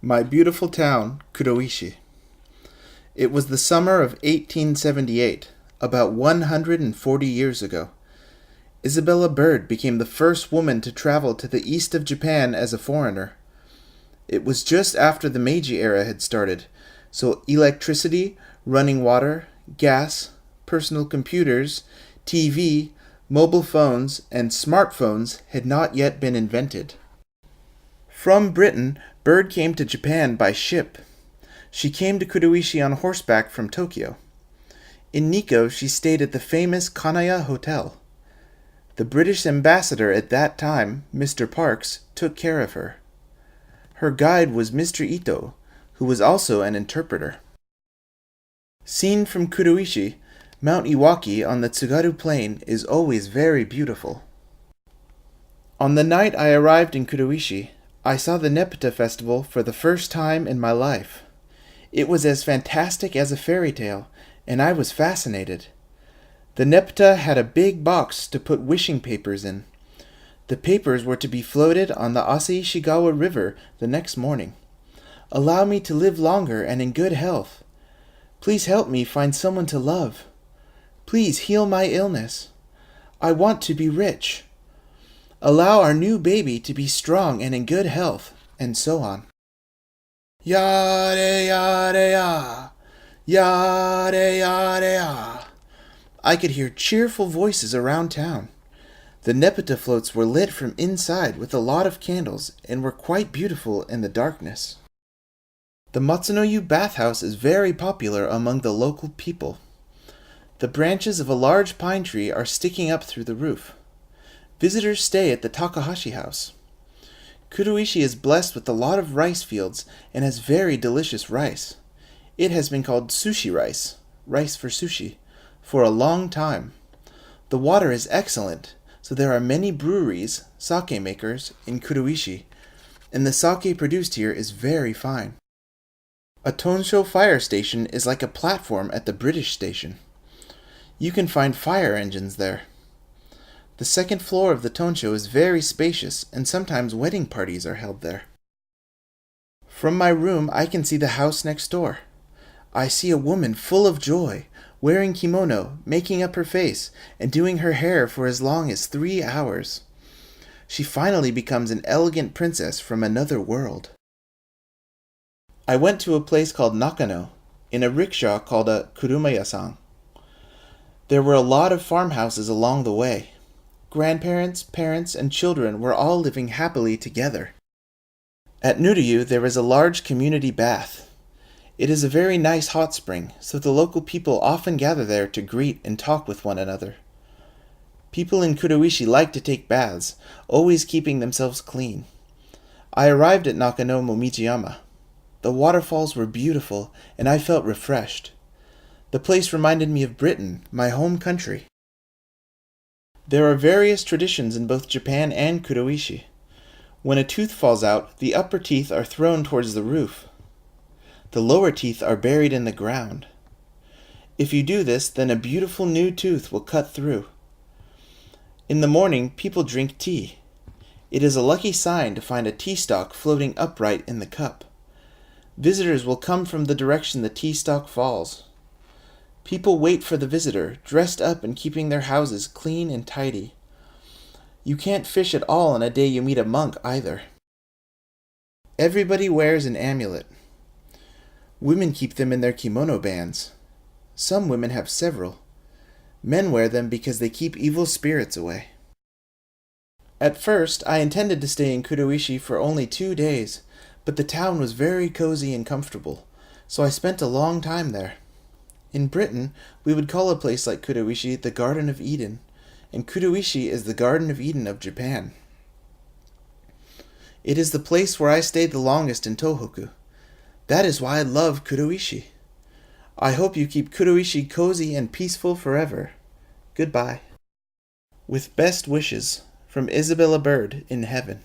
My beautiful town, Kuroishi. It was the summer of 1878, about 140 years ago. Isabella Bird became the first woman to travel to the east of Japan as a foreigner. It was just after the Meiji era had started, so electricity, running water, gas, personal computers, TV, mobile phones, and smartphones had not yet been invented. From Britain, Bird came to Japan by ship. She came to Kuroishi on horseback from Tokyo. In Nikko, she stayed at the famous Kanaya Hotel. The British ambassador at that time, Mr. Parks, took care of her. Her guide was Mr. Ito, who was also an interpreter. Seen from Kuroishi, Mount Iwaki on the Tsugaru Plain is always very beautiful. On the night I arrived in Kuroishi, I saw the Nepeta festival for the first time in my life. It was as fantastic as a fairy tale, and I was fascinated. The Nepeta had a big box to put wishing papers in. The papers were to be floated on the Asai-Shigawa River the next morning. Allow me to live longer and in good health. Please help me find someone to love. Please heal my illness. I want to be rich. Allow our new baby to be strong and in good health, and so on. Yare yare ya, yare yare ya. I could hear cheerful voices around town. The Nepeta floats were lit from inside with a lot of candles and were quite beautiful in the darkness. The Matsunoyu bathhouse is very popular among the local people. The branches of a large pine tree are sticking up through the roof. Visitors stay at the Takahashi house. Kuroishi is blessed with a lot of rice fields and has very delicious rice. It has been called sushi rice, rice for sushi, for a long time. The water is excellent, so there are many breweries, sake makers, in Kuroishi, and the sake produced here is very fine. A Tonsho fire station is like a platform at the British station. You can find fire engines there. The second floor of the Tonsho is very spacious, and sometimes wedding parties are held there. From my room, I can see the house next door. I see a woman full of joy, wearing kimono, making up her face, and doing her hair for as long as 3 hours. She finally becomes an elegant princess from another world. I went to a place called Nakano, in a rickshaw called a kuruma-yasan. There were a lot of farmhouses along the way. Grandparents, parents, and children were all living happily together. At Nuryu there is a large community bath. It is a very nice hot spring, so the local people often gather there to greet and talk with one another. People in Kuroishi like to take baths, always keeping themselves clean. I arrived at Nakano Momijiyama. The waterfalls were beautiful, and I felt refreshed. The place reminded me of Britain, my home country. There are various traditions in both Japan and Kuroishi. When a tooth falls out, the upper teeth are thrown towards the roof. The lower teeth are buried in the ground. If you do this, then a beautiful new tooth will cut through. In the morning, people drink tea. It is a lucky sign to find a tea stalk floating upright in the cup. Visitors will come from the direction the tea stalk falls. People wait for the visitor, dressed up and keeping their houses clean and tidy. You can't fish at all on a day you meet a monk either. Everybody wears an amulet. Women keep them in their kimono bands. Some women have several. Men wear them because they keep evil spirits away. At first, I intended to stay in Kuroishi for only 2 days, but the town was very cozy and comfortable, so I spent a long time there. In Britain, we would call a place like Kuroishi the Garden of Eden, and Kuroishi is the Garden of Eden of Japan. It is the place where I stayed the longest in Tohoku. That is why I love Kuroishi. I hope you keep Kuroishi cozy and peaceful forever. Goodbye. With best wishes, from Isabella Bird in heaven.